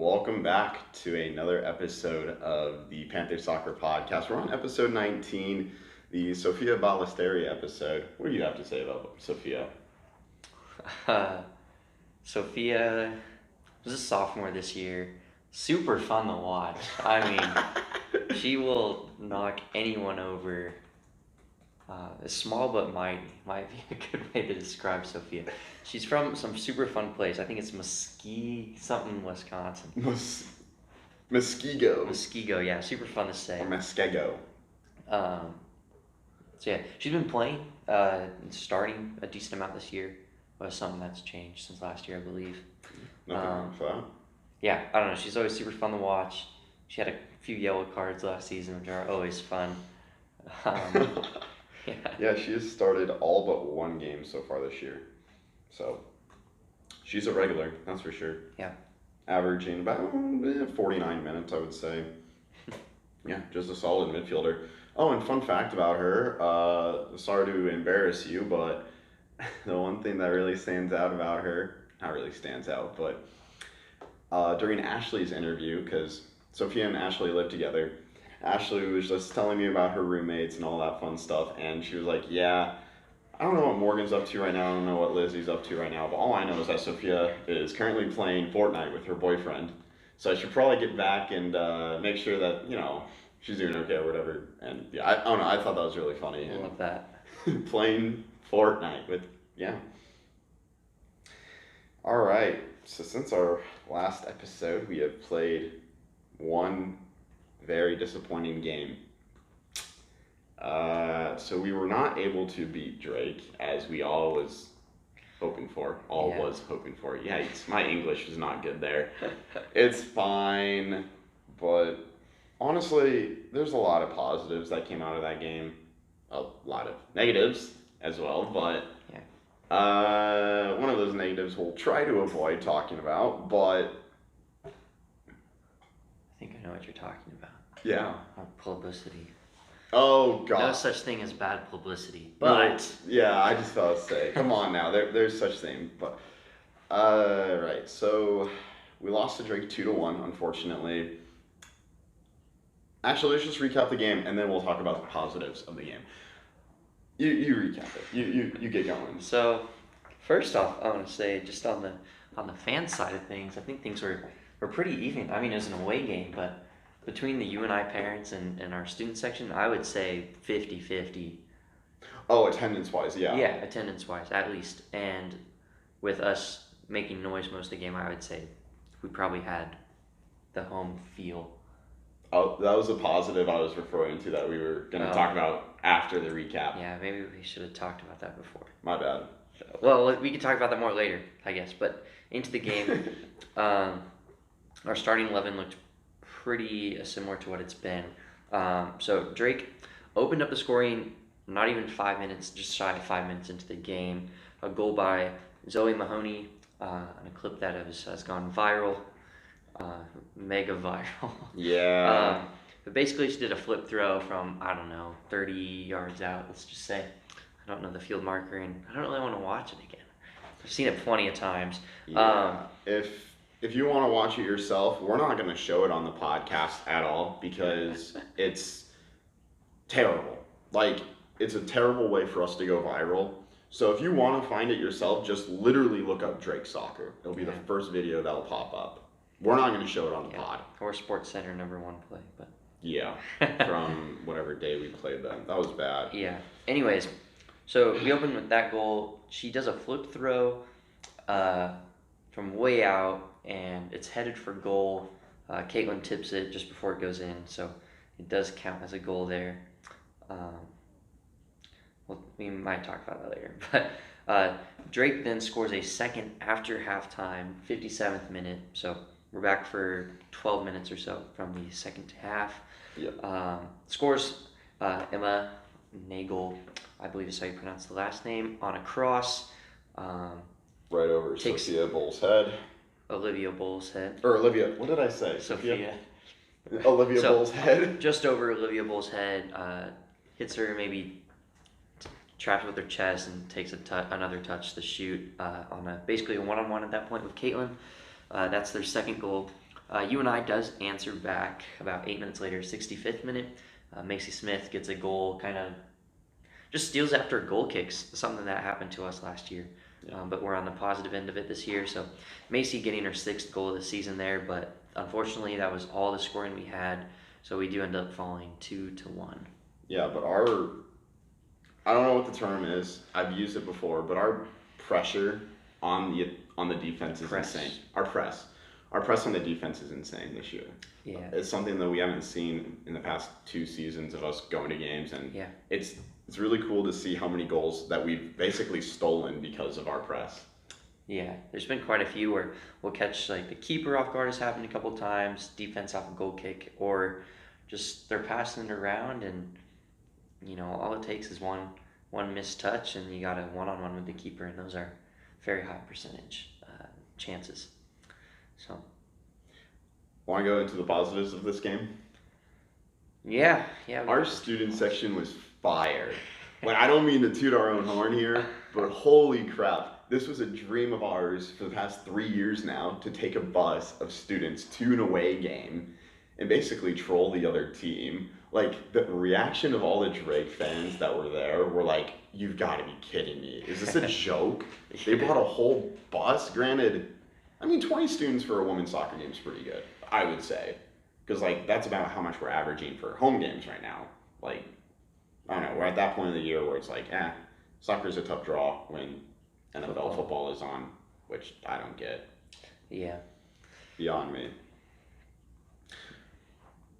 welcome back to another episode of the Panther Soccer Podcast. We're on episode 19, the Sophia Ballesteri episode. What do you have to say about Sophia? Sophia was a sophomore this year. Super fun to watch. I mean, she will knock anyone over. Small but mighty might be a good way to describe Sophia. She's from some super fun place. I think it's something, Wisconsin. Muskego. Muskego, yeah, super fun to say. Or Muskego. So yeah, she's been playing, starting a decent amount this year. But something that's changed since last year, I believe. Nothing wrong with that. Yeah, I don't know. She's always super fun to watch. She had a few yellow cards last season, which are always fun. Yeah, she has started all but one game so far this year. So, she's a regular, that's for sure. Yeah. Averaging about 49 minutes, I would say. Yeah, just a solid midfielder. Oh, and fun fact about her, sorry to embarrass you, but the one thing that really stands out about her, not really stands out, but during Ashley's interview, because Sophia and Ashley live together, Ashley was just telling me about her roommates and all that fun stuff, and she was like, yeah, I don't know what Morgan's up to right now, I don't know what Lizzie's up to right now, but all I know is that Sophia is currently playing Fortnite with her boyfriend, so I should probably get back and make sure that, she's doing okay or whatever, and yeah, I don't know, I thought that was really funny. I love that. Playing Fortnite with, yeah. All right, so since our last episode, we have played one very disappointing game. So we were not able to beat Drake as we all was hoping for. Yeah, my English is not good there. It's fine, but honestly, there's a lot of positives that came out of that game. A lot of negatives as well, but one of those negatives we'll try to avoid talking about, but I think I know what you're talking about. Yeah. Publicity. Oh, God. No such thing as bad publicity, but... No, yeah, I just thought I'd say, come on now, there's such thing, but... right, so we lost to Drake 2-1, unfortunately. Actually, let's just recap the game, and then we'll talk about the positives of the game. You recap it. You get going. So, first off, I want to say, just on the fan side of things, I think things were pretty even. I mean, it was an away game, but between the UNI parents and our student section, I would say 50-50. Oh, attendance-wise, yeah. Yeah, attendance-wise, at least. And with us making noise most of the game, I would say we probably had the home feel. Oh, that was a positive I was referring to that we were going to talk about after the recap. Yeah, maybe we should have talked about that before. My bad. Well, we can talk about that more later, I guess. But into the game, our starting 11 looked pretty similar to what it's been. So Drake opened up the scoring not even 5 minutes, just shy of 5 minutes into the game. A goal by Zoe Mahoney, and a clip that has gone viral. Mega viral. Yeah. But basically she did a flip throw from, 30 yards out, let's just say. I don't know the field marker, and I don't really want to watch it again. I've seen it plenty of times. Yeah. If you want to watch it yourself, we're not going to show it on the podcast at all because it's terrible. Like, it's a terrible way for us to go viral. So if you want to find it yourself, just literally look up Drake Soccer. It'll be the first video that'll pop up. We're not going to show it on the pod. Or Sports Center #1 play, but... Yeah, from whatever day we played them. That was bad. Yeah. Anyways, so we opened with that goal. She does a flip throw from way out, and it's headed for goal. Caitlin tips it just before it goes in, so it does count as a goal there. Well, we might talk about that later. But Drake then scores a second after halftime, 57th minute. So we're back for 12 minutes or so from the second half. Yep. Scores Emma Nagel, I believe is how you pronounce the last name, on a cross. Right over Sophia Bull's head. Olivia Bull's head. Or Olivia, what did I say? Sophia. Olivia Bull's head. Just over Olivia Bull's head. Hits her, maybe traps with her chest, and takes another touch to shoot on basically a one-on-one at that point with Caitlin. That's their second goal. UNI does answer back about 8 minutes later, 65th minute. Macy Smith gets a goal, kind of just steals after goal kicks, something that happened to us last year. Yeah. But we're on the positive end of it this year. So Macy getting her 6th goal of the season there, but unfortunately that was all the scoring we had. So we do end up falling 2-1. Yeah, but I don't know what the term is. I've used it before, but our pressure on the defense is insane. Our press on the defense is insane this year. Yeah. It's something that we haven't seen in the past 2 seasons of us going to games, and Yeah. it's really cool to see how many goals that we've basically stolen because of our press. Yeah, there's been quite a few where we'll catch like the keeper off guard has happened a couple times, defense off a goal kick, or just they're passing it around and all it takes is one missed touch and you got a one-on-one with the keeper, and those are very high percentage chances. So Want to go into the positives of this game? yeah. Our student section was fire. Like, I don't mean to toot our own horn here, but holy crap. This was a dream of ours for the past 3 years now, to take a bus of students to an away game and basically troll the other team. Like, the reaction of all the Drake fans that were there were like, you've got to be kidding me. Is this a joke? They brought a whole bus. Granted, 20 students for a women's soccer game is pretty good, I would say. Because, that's about how much we're averaging for home games right now. I don't know, we're at that point of the year where it's soccer's a tough draw when NFL football is on, which I don't get. Yeah. Beyond me.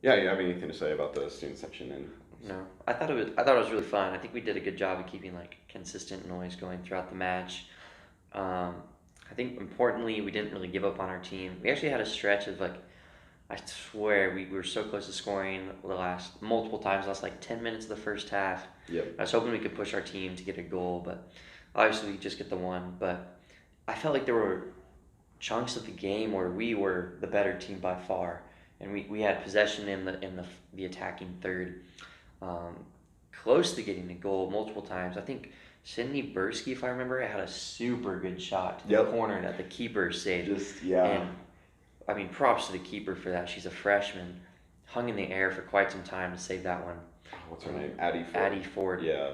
Yeah, you have anything to say about the student section? No, I thought it was really fun. I think we did a good job of keeping consistent noise going throughout the match. I think importantly, we didn't really give up on our team. We actually had a stretch of I swear we were so close to scoring multiple times, last 10 minutes of the first half. Yep. I was hoping we could push our team to get a goal, but obviously we just get the one. But I felt like there were chunks of the game where we were the better team by far, and we had possession in the attacking third, close to getting a goal multiple times. I think Sydney Bursky, if I remember, had a super good shot to the corner that the keeper saved. And props to the keeper for that. She's a freshman, hung in the air for quite some time to save that one. What's her name? Addie Ford. Yeah.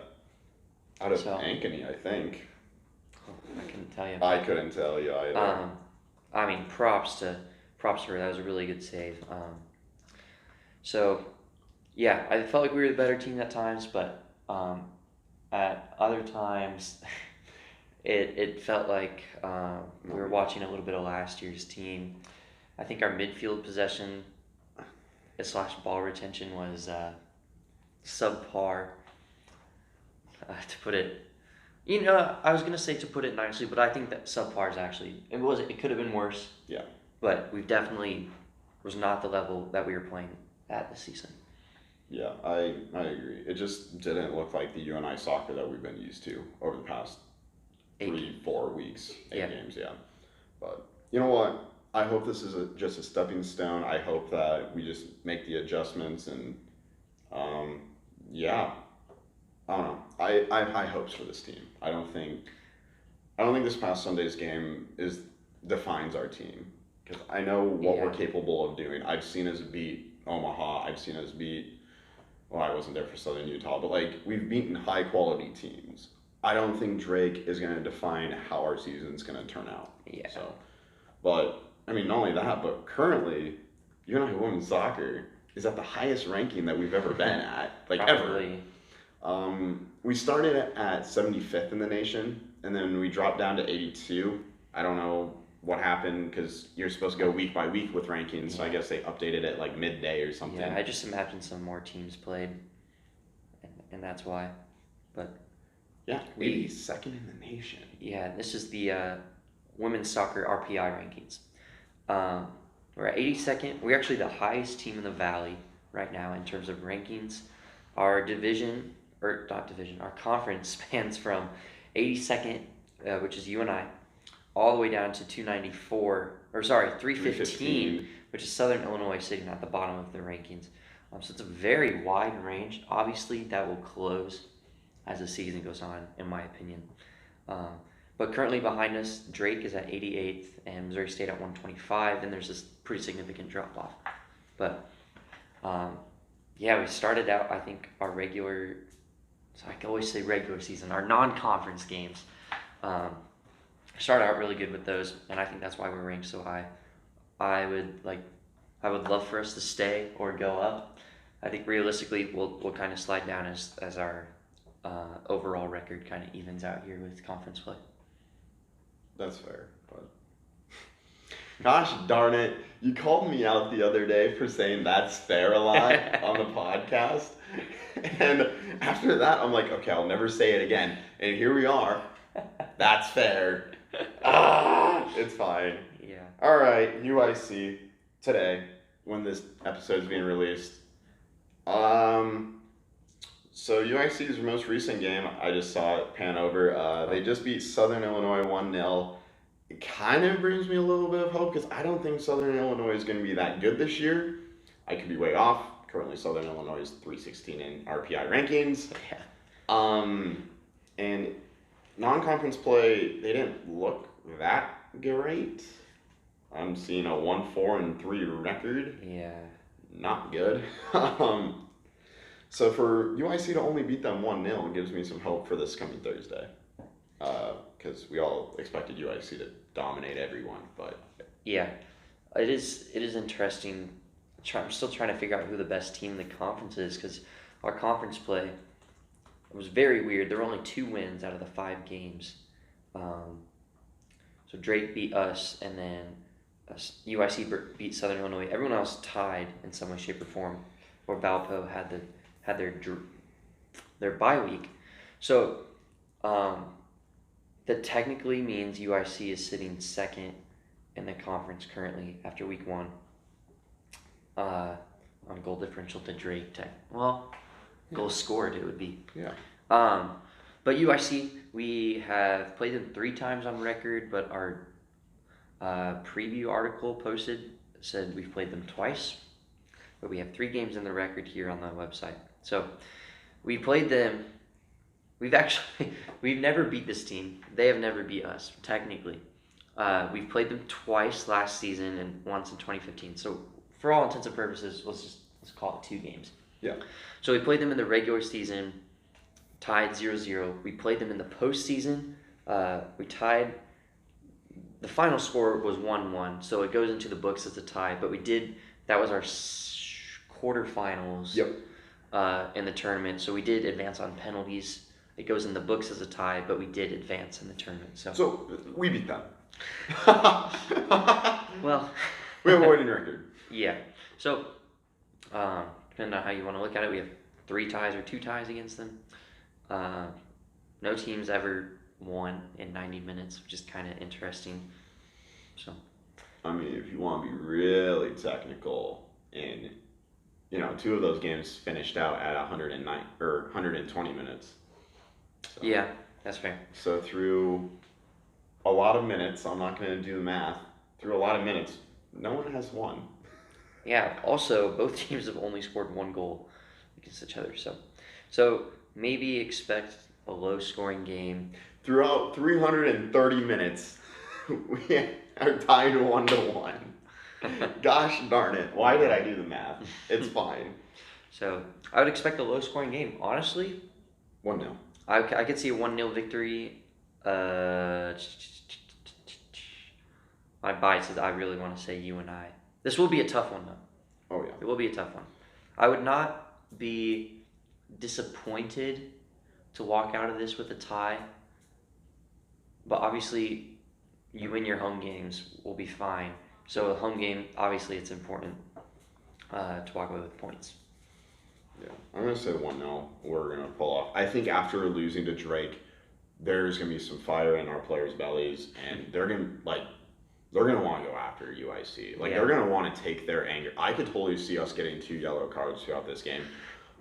Out of Ankeny, I think. I couldn't tell you. I couldn't tell you either. Props to her. That was a really good save. So, yeah, I felt like we were the better team at times, but at other times, it felt like we were watching a little bit of last year's team. I think our midfield possession / ball retention was subpar, to put it. I was gonna say to put it nicely, but I think that subpar is actually it could have been worse. Yeah. But we definitely was not the level that we were playing at this season. Yeah, I agree. It just didn't look like the UNI Soccer that we've been used to over the past 3-4 weeks, 8 games. Yeah. But you know what? I hope this is just a stepping stone. I hope that we just make the adjustments and, yeah. I don't know. I have high hopes for this team. I don't think this past Sunday's game defines our team, because I know what we're capable of doing. I've seen us beat Omaha. I've seen us beat. Well, I wasn't there for Southern Utah, but we've beaten high quality teams. I don't think Drake is going to define how our season's going to turn out. Yeah. So, but not only that, but currently, UNI Women's Soccer is at the highest ranking that we've ever been at, ever. We started at 75th in the nation, and then we dropped down to 82. I don't know what happened, because you're supposed to go week by week with rankings, so I guess they updated it midday or something. Yeah, I just imagine some more teams played, and that's why. But yeah, 82nd in the nation. Yeah, this is the women's soccer RPI rankings. We're at 82nd. We're actually the highest team in the Valley right now in terms of rankings. Our our conference spans from 82nd, which is UNI, all the way down to 315, which is Southern Illinois, sitting at the bottom of the rankings. So it's a very wide range. Obviously, that will close as the season goes on, in my opinion. But But currently behind us, Drake is at 88th and Missouri State at 125. Then there's this pretty significant drop off. But yeah, we started out, I think, our regular, so I can always say regular season, our non-conference games. Started out really good with those, and I think that's why we're ranked so high. I would love for us to stay or go up. I think realistically, we'll kind of slide down as our overall record kind of evens out here with conference play. That's fair, but gosh darn it, you called me out the other day for saying that's fair a lot on the podcast. And after that, I'm like, okay, I'll never say it again. And here we are. That's fair. It's fine. Yeah. All right, UIC today, when this episode is being released. So UIC's most recent game, I just saw it pan over. They just beat Southern Illinois 1-0. It kind of brings me a little bit of hope because I don't think Southern Illinois is going to be that good this year. I could be way off. Currently, Southern Illinois is 316 in RPI rankings. Yeah. And non-conference play, they didn't look that great. I'm seeing a 1-4-3 record. Yeah. Not good. So for UIC to only beat them 1-0 gives me some hope for this coming Thursday. Because we all expected UIC to dominate everyone, but Yeah, it is interesting. I'm still trying to figure out who the best team in the conference is because our conference play was very weird. There were only 2 wins out of the 5 games. So Drake beat us, and then UIC beat Southern Illinois. Everyone else tied in some way, shape, or form. Or Valpo had their bye week. So that technically means UIC is sitting second in the conference currently after week 1 on goal differential to Drake. Goals scored it would be. yeah. But UIC, we have played them 3 times on record, but our preview article posted said we've played them twice. But we have 3 games in the record here on the website. So we played them. We've never beat this team. They have never beat us, technically. We've played them twice last season and once in 2015. So for all intents and purposes, let's call it 2 games. Yeah. So we played them in the regular season, tied 0-0. We played them in the postseason. We tied. The final score was 1-1, so it goes into the books as a tie. But that was our quarterfinals. Yep. In the tournament, so we did advance on penalties. It goes in the books as a tie, but we did advance in the tournament. So we beat them. Well, we have a winning record. Yeah. So depending on how you want to look at it, we have 3 ties or 2 ties against them. No team's ever won in 90 minutes, which is kind of interesting. So, I mean, if you want to be really technical, and 2 of those games finished out at 109 or 120 minutes. So, yeah, that's fair. So through a lot of minutes, I'm not going to do the math. Through a lot of minutes, no one has won. Yeah. Also, both teams have only scored 1 goal against each other. So maybe expect a low-scoring game. Throughout 330 minutes, we are tied 1-1. Gosh darn it. Why did I do the math? It's fine. So I would expect a low-scoring game. Honestly, 1-0. I could see a 1-0 victory. My bias is I really want to say UNI. This will be a tough one, though. Oh, yeah. It will be a tough one. I would not be disappointed to walk out of this with a tie. But obviously, you win your home games will be fine. So a home game, obviously, it's important to walk away with points. Yeah, I'm going to say 1-0. We're going to pull off. I think after losing to Drake, there's going to be some fire in our players' bellies, and they're going to want to go after UIC. They're going to want to take their anger. I could totally see us getting 2 yellow cards throughout this game.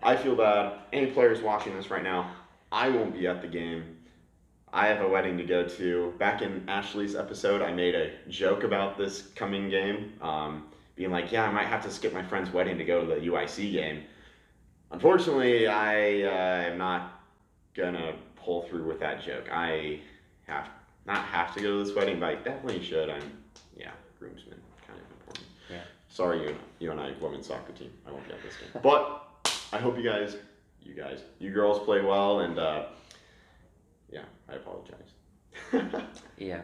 I feel bad. Any players watching this right now, I won't be at the game. I have a wedding to go to. Back in Ashley's episode, I made a joke about this coming game, being like, yeah, I might have to skip my friend's wedding to go to the UIC game. Unfortunately, I am not going to pull through with that joke. I not have to go to this wedding, but I definitely should. Groomsmen, kind of important. Yeah. Sorry, UNI women's soccer team. I won't be at this game. But I hope you girls play well, and yeah, I apologize. Yeah.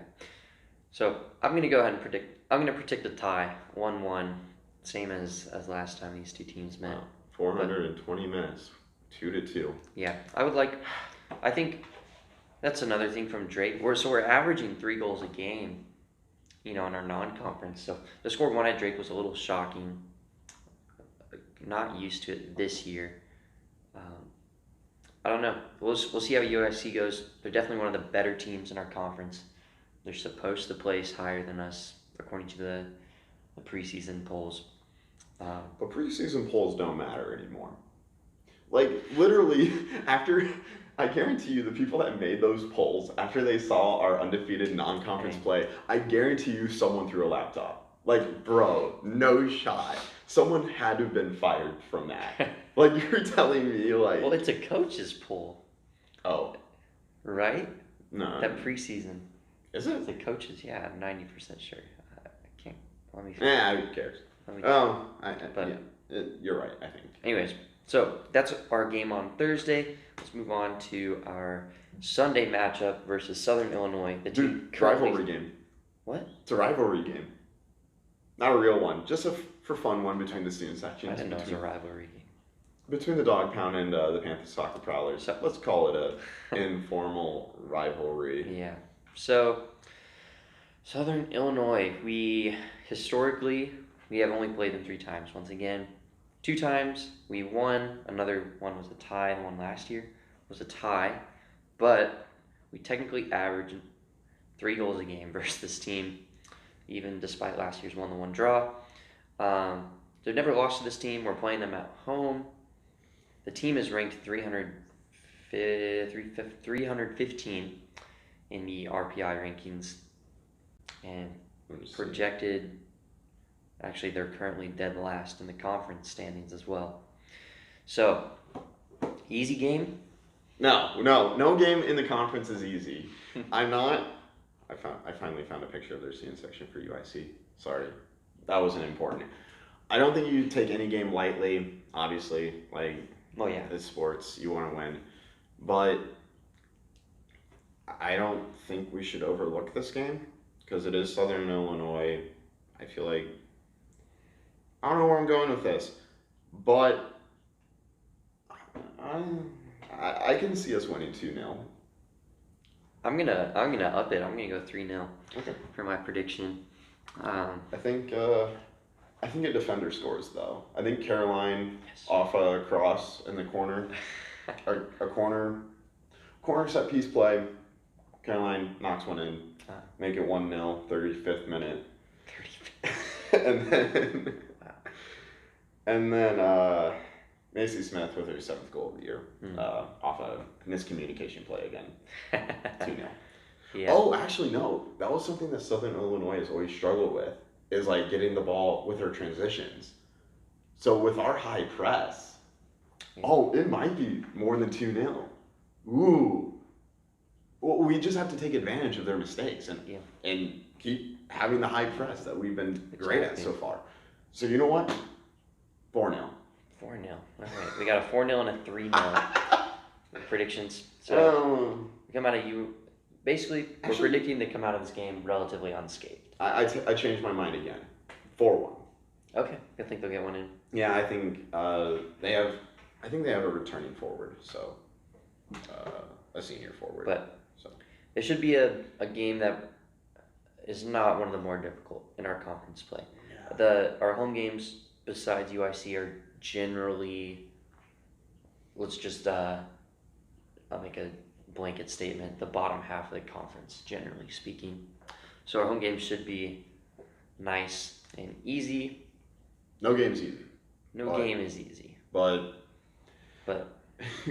So I'm gonna go ahead and predict. I'm gonna predict a tie, 1-1, same as last time these two teams met. Wow. 420 minutes, 2-2. Yeah, I think that's another thing from Drake. We're averaging 3 goals a game, in our non-conference. So the score one at Drake was a little shocking. Not used to it this year. I don't know. We'll see how USC goes. They're definitely one of the better teams in our conference. They're supposed to place higher than us according to the preseason polls. But preseason polls don't matter anymore. Like, literally, I guarantee you, the people that made those polls, after they saw our undefeated non-conference play, I guarantee you someone threw a laptop. Like, bro, no shot. Someone had to have been fired from that. Like, you're telling me, like... Well, it's a coach's poll. Oh. Right? No. That preseason. Is it? The coaches, yeah, I'm 90% sure. I can't... Let me... Who cares? You're right, I think. Anyways, so that's our game on Thursday. Let's move on to our Sunday matchup versus Southern Illinois. Rivalry game. What? It's a rivalry game. Not a real one. Just for fun one between the student sections. I didn't know it was a rivalry game. Between the Dog Pound and the Panther Soccer Prowlers. So let's call it a informal rivalry. Yeah. So, Southern Illinois, historically, we have only played them 3 times. Once again, 2 times we won. Another one was a tie. The one last year was a tie. But we technically average 3 goals a game versus this team, even despite last year's 1-1 draw. They've never lost to this team. We're playing them at home. The team is ranked 315 in the RPI rankings and projected. Actually, they're currently dead last in the conference standings as well. So, easy game? No game in the conference is easy. I finally found a picture of their student section for UIC. Sorry, that wasn't important. I don't think you take any game lightly. Obviously, oh yeah, it's sports. You want to win, but I don't think we should overlook this game because it is Southern Illinois. I feel like I don't know where I'm going with this, but I can see us winning 2-0. I'm gonna up it. I'm gonna go 3-0 Okay. For my prediction. I think a defender scores though. I think Caroline off a cross in the corner, a corner set piece play. Caroline knocks one in, make it 1-0, 35th minute. 35th. and then Macy Smith with her 7th goal of the year, off a miscommunication play again, 2-0. Yeah. Oh, actually no, that was something that Southern Illinois has always struggled with, is getting the ball with her transitions. So with our high press, it might be more than 2-0. Ooh. Well, we just have to take advantage of their mistakes and keep having the high press that we've been great at so far. So you know what? 4-0. 4-0. All right, we got a 4-0 and a 3-0 predictions. So we come out of Basically, we're predicting to come out of this game relatively unscathed. I changed my mind again. 4-1. Okay, I think they'll get one in. Yeah, I think they have a returning forward, so a senior forward. But it should be a game that is not one of the more difficult in our conference play. Yeah. Our home games besides UIC are generally, let's just I'll make a blanket statement, the bottom half of the conference, generally speaking. So our home games should be nice and easy. No game's easy. No game is easy. But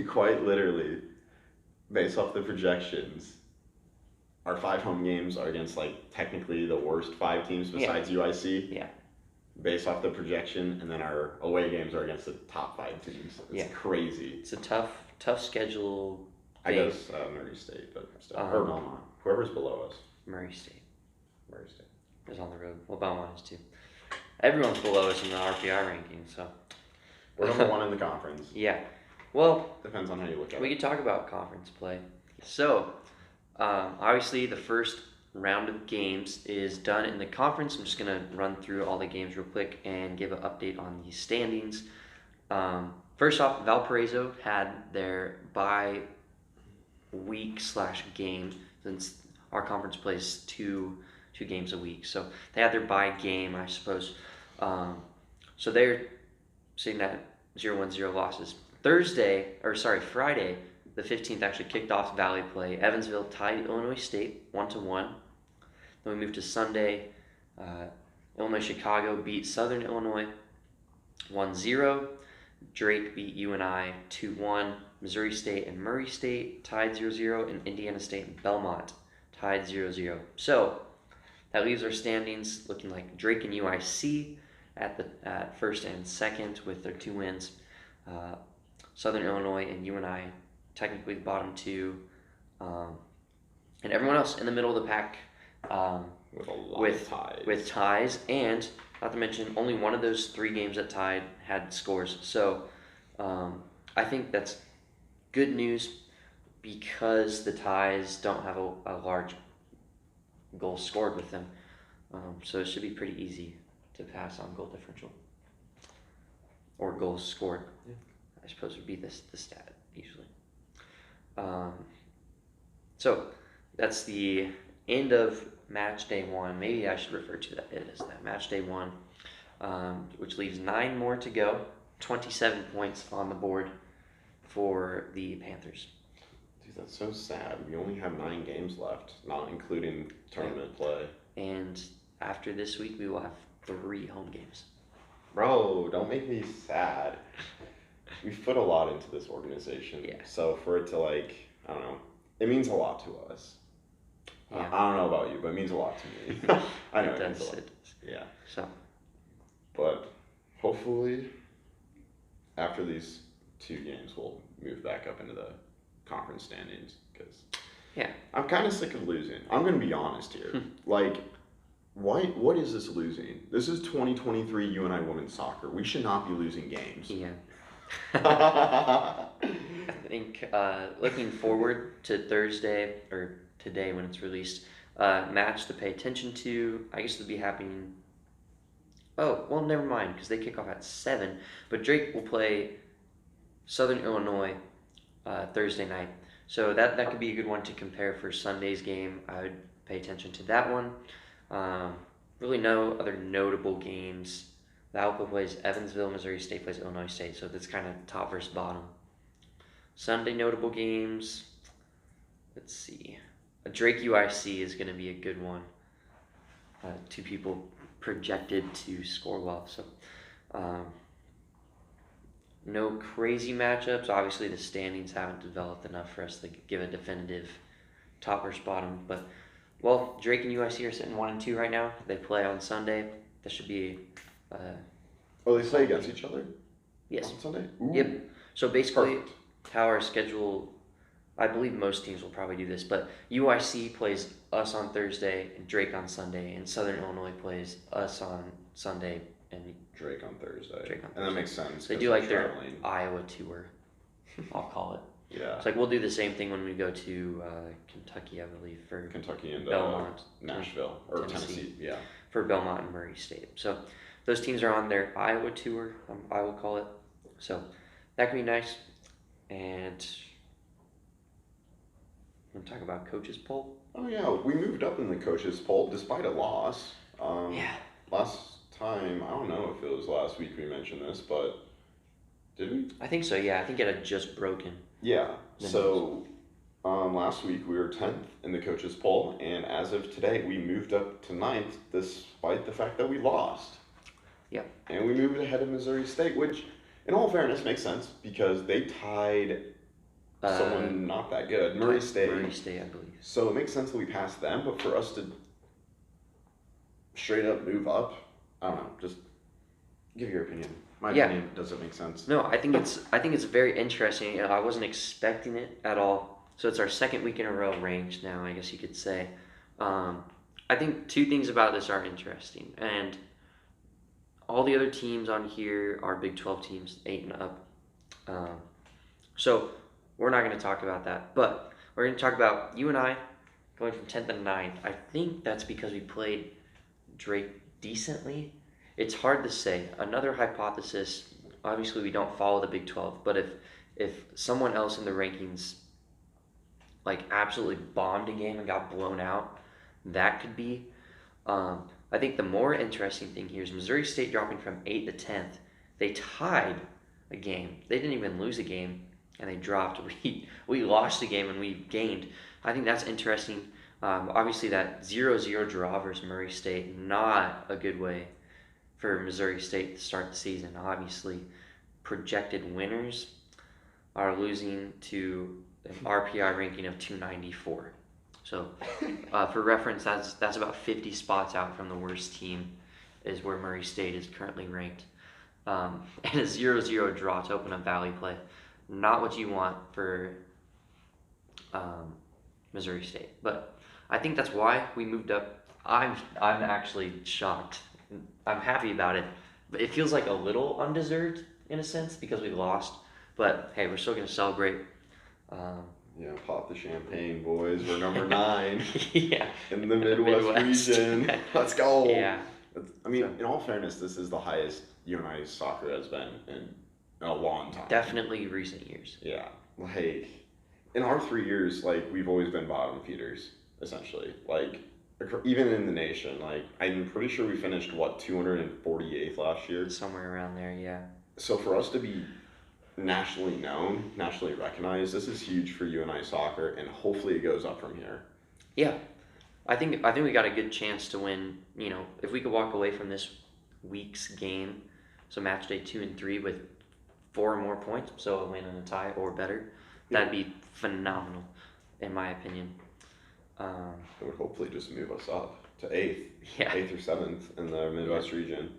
quite literally, based off the projections, our 5 home games are against technically the worst 5 teams besides UIC. Yeah. Based off the projection, and then our away games are against the top 5 teams. It's crazy. It's a tough schedule I guess Murray State, but still. Or Belmont. Whoever's below us. Murray State Murray State. is on the road. Well, Belmont is too. Everyone's below us in the RPI ranking, so. We're number 1 in the conference. Yeah. Well, depends on how you look at it. We could talk about conference play. So, obviously, the first round of games is done in the conference. I'm just going to run through all the games real quick and give an update on the standings. First off, Valparaiso had their bye week / game, since our conference plays two games a week. So they had their bye game, I suppose. So they're sitting at 0-1-0 losses. Friday, the 15th, actually kicked off Valley play. Evansville tied Illinois State 1-1. Then we moved to Sunday. Illinois Chicago beat Southern Illinois 1-0. Drake beat UNI 2-1. Missouri State and Murray State tied 0-0. And Indiana State and Belmont tied 0-0. So that leaves our standings looking like Drake and UIC at first and second with their 2 wins. Southern Illinois and UNI technically the bottom 2, and everyone else in the middle of the pack with a lot of ties. With ties, and not to mention only one of those 3 games that tied had scores. So I think that's good news because the ties don't have a large goal scored with them. So it should be pretty easy to pass on goal differential or goals scored. Yeah. I suppose would be the stat usually. So that's the end of match day 1. Maybe I should refer to it as that match day 1, which leaves 9 more to go. 27 points on the board for the Panthers. Dude, that's so sad. We only have 9 games left, not including tournament play. And after this week, we will have 3 home games. Bro, don't make me sad. We've put a lot into this organization. Yeah. So for it to I don't know, it means a lot to us. Yeah. I don't know about you, but it means a lot to me. I know it means a lot. Yeah. So. But hopefully, after these 2 games, we'll move back up into the conference standings because I'm kind of sick of losing. I'm going to be honest here. What is this losing? This is 2023 UNI Women's Soccer. We should not be losing games. Yeah. I think looking forward to Thursday or today when it's released, match to pay attention to. I guess it'll be happening. Oh, well, never mind because they kick off at 7. But Drake will play Southern Illinois Thursday night, so that could be a good one to compare for Sunday's game. I would pay attention to that one. Really no other notable games. Valpo plays Evansville, Missouri State plays Illinois State, so that's kind of top versus bottom. Sunday notable games, let's see. Drake UIC is going to be a good one. 2 people projected to score well, so no crazy matchups. Obviously, the standings haven't developed enough for us to give a definitive top versus bottom, but well, Drake and UIC are sitting 1 and 2 right now. They play on Sunday. That should be. They play against each other? Yes. On Sunday? Ooh. Yep. So basically, Perfect. How our schedule, I believe most teams will probably do this, but UIC plays us on Thursday and Drake on Sunday, and Southern Illinois plays us on Sunday and Drake on Thursday. Drake on And that makes sense. They do their Iowa tour, I'll call it. Yeah. It's we'll do the same thing when we go to Kentucky, I believe, for Kentucky and Belmont, Nashville, or Tennessee. Yeah. For Belmont and Murray State. So those teams are on their Iowa tour, I will call it. So that can be nice. And want to talk about coaches poll? Oh yeah, we moved up in the coaches poll despite a loss. Yeah. Last time, I don't know if it was last week we mentioned this, but did we? I think so. Yeah, I think it had just broken. Yeah. So last week we were 10th in the coaches poll, and as of today we moved up to 9th despite the fact that we lost. Yeah. And we moved ahead of Missouri State, which, in all fairness, makes sense because they tied someone not that good, Murray State. Murray State, I believe. So it makes sense that we passed them, but for us to straight up move up, I don't know. Just give your opinion. My opinion doesn't make sense. No, I think it's very interesting. I wasn't expecting it at all. So it's our second week in a row ranked now, I guess you could say. Um, I think two things about this are interesting, and all the other teams on here are Big 12 teams, 8 and up. Um, so we're not going to talk about that, but we're going to talk about you and I going from 10th and 9th. I think that's because we played Drake decently. It's hard to say. Another hypothesis, obviously we don't follow the Big 12, but if someone else in the rankings like absolutely bombed a game and got blown out, that could be. I think the more interesting thing here is Missouri State dropping from 8th to 10th. They tied a game. They didn't even lose a game, and they dropped. We lost a game and we gained. I think that's interesting. Obviously, that 0-0 draw versus Murray State, not a good way for Missouri State to start the season. Obviously, projected winners are losing to an RPI ranking of 294. So, for reference, that's about 50 spots out from the worst team, is where Murray State is currently ranked. And a 0-0 draw to open up Valley play, not what you want for Missouri State. But I think that's why we moved up. I'm actually shocked. I'm happy about it, but it feels like a little undeserved in a sense because we lost. But hey, we're still gonna celebrate. Yeah, pop the champagne, boys. We're number 9 Yeah, in the Midwest region. Let's go. Yeah. I mean, in all fairness, this is the highest UNI Soccer has been in a long time. Definitely recent years. Yeah, like in our 3 years, like we've always been bottom feeders, essentially. Like even in the nation, like I'm pretty sure we finished 248th last year. Somewhere around there, yeah. So for us to be nationally known, nationally recognized, this is huge for UNI Soccer, and hopefully it goes up from here. Yeah, I think we got a good chance to win. You know, if we could walk away from this week's game, so match day 2 and 3 with 4 or more points, so a win and a tie or better, that'd be phenomenal, in my opinion. It would hopefully just move us up to 8th, Yeah. 8th or 7th in the Midwest region.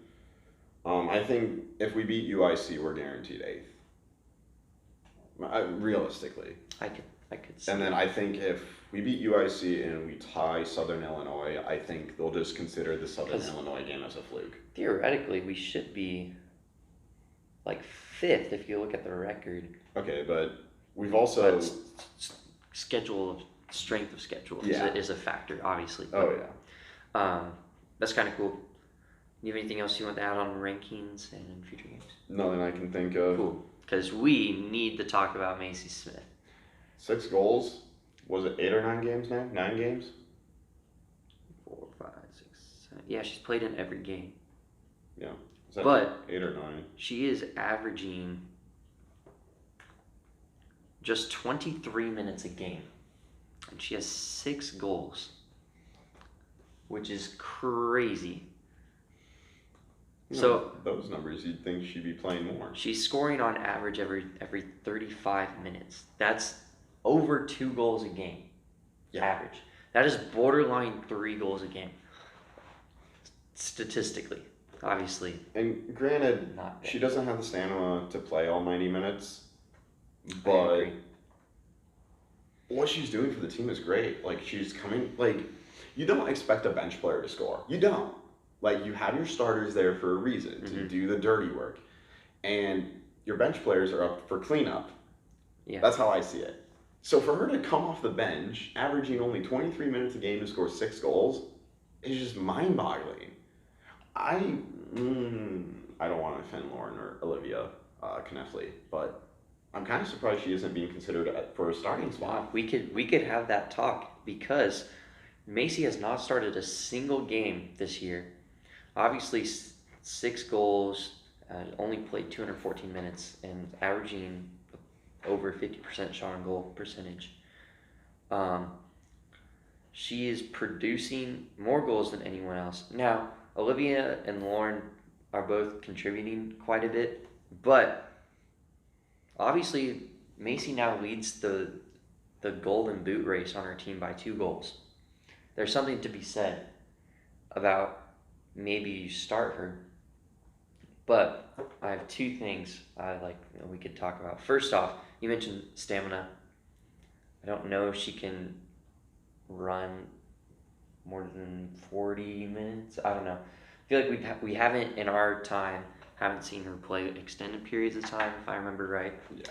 I think if we beat UIC, we're guaranteed 8th. Realistically. I could see. And then I think if we beat UIC and we tie Southern Illinois, I think they'll just consider the Southern Illinois game as a fluke. Theoretically, we should be like 5th if you look at the record. Okay, but we've also strength of schedule Yeah. is a factor, obviously. Oh But, yeah. that's kind of cool. You have anything else you want to add on rankings and future games? Nothing I can think of. Cool. Because we need to talk about Macy Smith. 6 goals. Was it 8 or 9 games now? 9 games? 4, 5, 6, 7. Yeah, she's played in every game. Yeah. Is that But 8 or 9? she is averaging just 23 minutes a game. And she has 6 goals, which is crazy. So those numbers, you'd think she'd be playing more. she's scoring on average every 35 minutes. That's over 2 goals a game. Yeah. Average. That is borderline 3 goals a game. Statistically, obviously. And granted, Not bad. she doesn't have the stamina to play all 90 minutes, I but agree. what she's doing for the team is great. Like, she's coming, like, you don't expect a bench player to score. You don't. Like, you have your starters there for a reason, to do the dirty work. And your bench players are up for cleanup. Yeah. That's how I see it. So for her to come off the bench, averaging only 23 minutes a game to score 6 goals, is just mind-boggling. I don't want to offend Lauren or Olivia Kneffley, but I'm kind of surprised she isn't being considered for a starting spot. We could have that talk because Macy has not started a single game this year. Obviously, 6 goals, only played 214 minutes, and averaging over 50% shot on goal percentage. She is producing more goals than anyone else. Now, Olivia and Lauren are both contributing quite a bit, but obviously Macy now leads the golden boot race on her team by 2 goals. There's something to be said about maybe you start her, but I have 2 things we could talk about. First off, you mentioned stamina. I don't know if she can run more than 40 minutes. I don't know. I feel like we haven't in our time haven't seen her play extended periods of time, if I remember right. Yeah,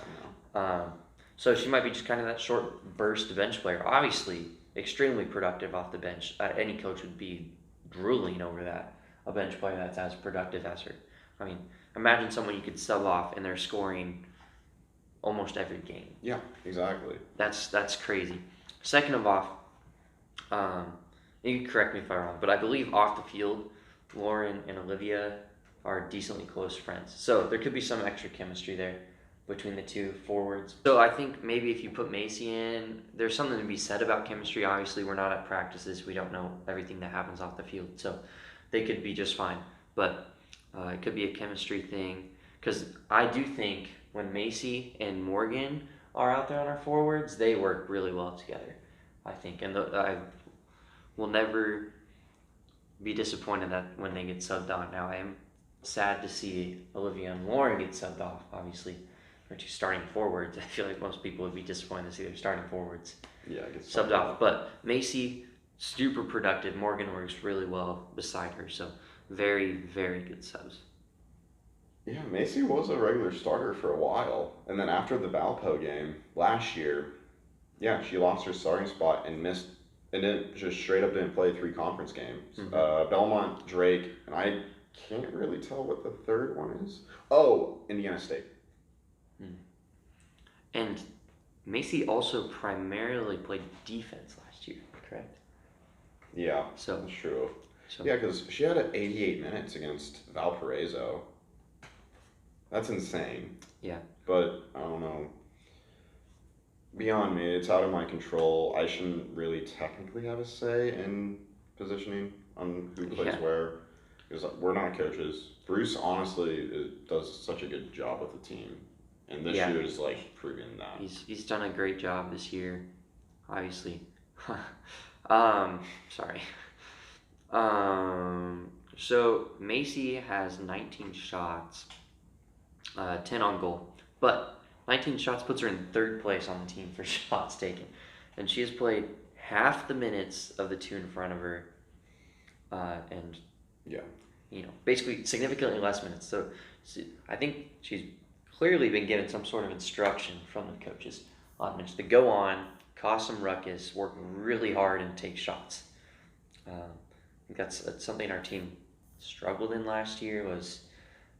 no. So she might be just kind of that short burst bench player. Obviously, extremely productive off the bench. Any coach would be drooling over that. A bench player that's as productive as her. I mean, imagine someone you could sub off and they're scoring almost every game. Yeah, exactly. That's crazy. Second of all, you can correct me if I'm wrong, but I believe off the field, Lauren and Olivia are decently close friends. So there could be some extra chemistry there between the two forwards. So I think maybe if you put Macy in, there's something to be said about chemistry. Obviously, we're not at practices. We don't know everything that happens off the field. So they could be just fine. But it could be a chemistry thing. Because I do think when Macy and Morgan are out there on our forwards, they work really well together, I think. And I will never be disappointed that when they get subbed on. Now, I am sad to see Olivia and Lauren get subbed off, obviously. Our two starting forwards. I feel like most people would be disappointed to see their starting forwards subbed off. But Macy, super productive. Morgan works really well beside her. So very, very good subs. Yeah, Macy was a regular starter for a while. And then after the Valpo game last year, yeah, she lost her starting spot and missed, and then just straight up didn't play 3 conference games. Belmont, Drake, and I can't really tell what the third one is. Oh, Indiana State. And Macy also primarily played defense last year, correct? Yeah, So that's true. so Yeah, because she had 88 minutes against Valparaiso. That's insane. yeah. But I don't know. Beyond me, it's out of my control. I shouldn't really technically have a say in positioning on who plays Yeah. where, because we're not coaches. Bruce honestly does such a good job with the team, and this Yeah. year is like proving that. He's done a great job this year, obviously. Sorry. So Macy has 19 shots, 10 on goal, but 19 shots puts her in third place on the team for shots taken, and she has played half the minutes of the two in front of her, and Yeah. basically significantly less minutes. So I think she's clearly been given some sort of instruction from the coaches on minutes to go on, cause some ruckus, work really hard, and take shots. I think that's something our team struggled in last year, was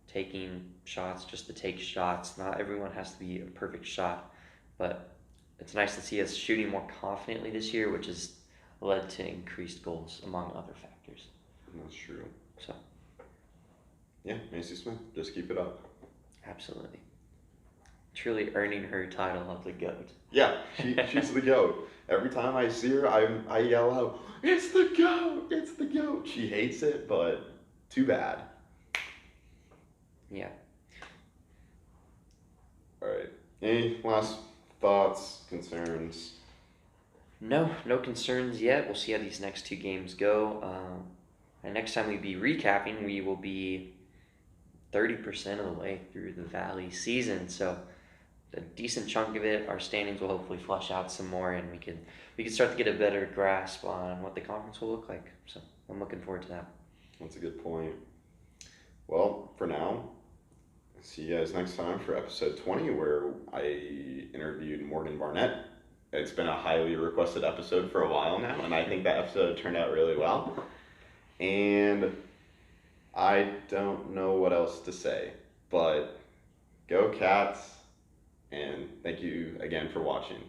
taking shots just to take shots. Not everyone has to be a perfect shot, but it's nice to see us shooting more confidently this year, which has led to increased goals among other factors. That's true. So Yeah, Macy Smith, just keep it up. absolutely, truly earning her title of the GOAT. Yeah, she's the GOAT. Every time I see her, I yell out, "It's the GOAT! It's the GOAT!" She hates it, but too bad. Yeah. All right. Any last thoughts, concerns? No concerns yet. We'll see how these next two games go. And next time we be recapping, we will be 30% of the way through the Valley season. So a decent chunk of it. Our standings will hopefully flush out some more, and we can start to get a better grasp on what the conference will look like. So I'm looking forward to that. That's a good point. Well, for now, see you guys next time for episode 20, where I interviewed Morgan Barnett. It's been a highly requested episode for a while now, and I think that episode turned out really well. And I don't know what else to say, but go Cats, and thank you again for watching.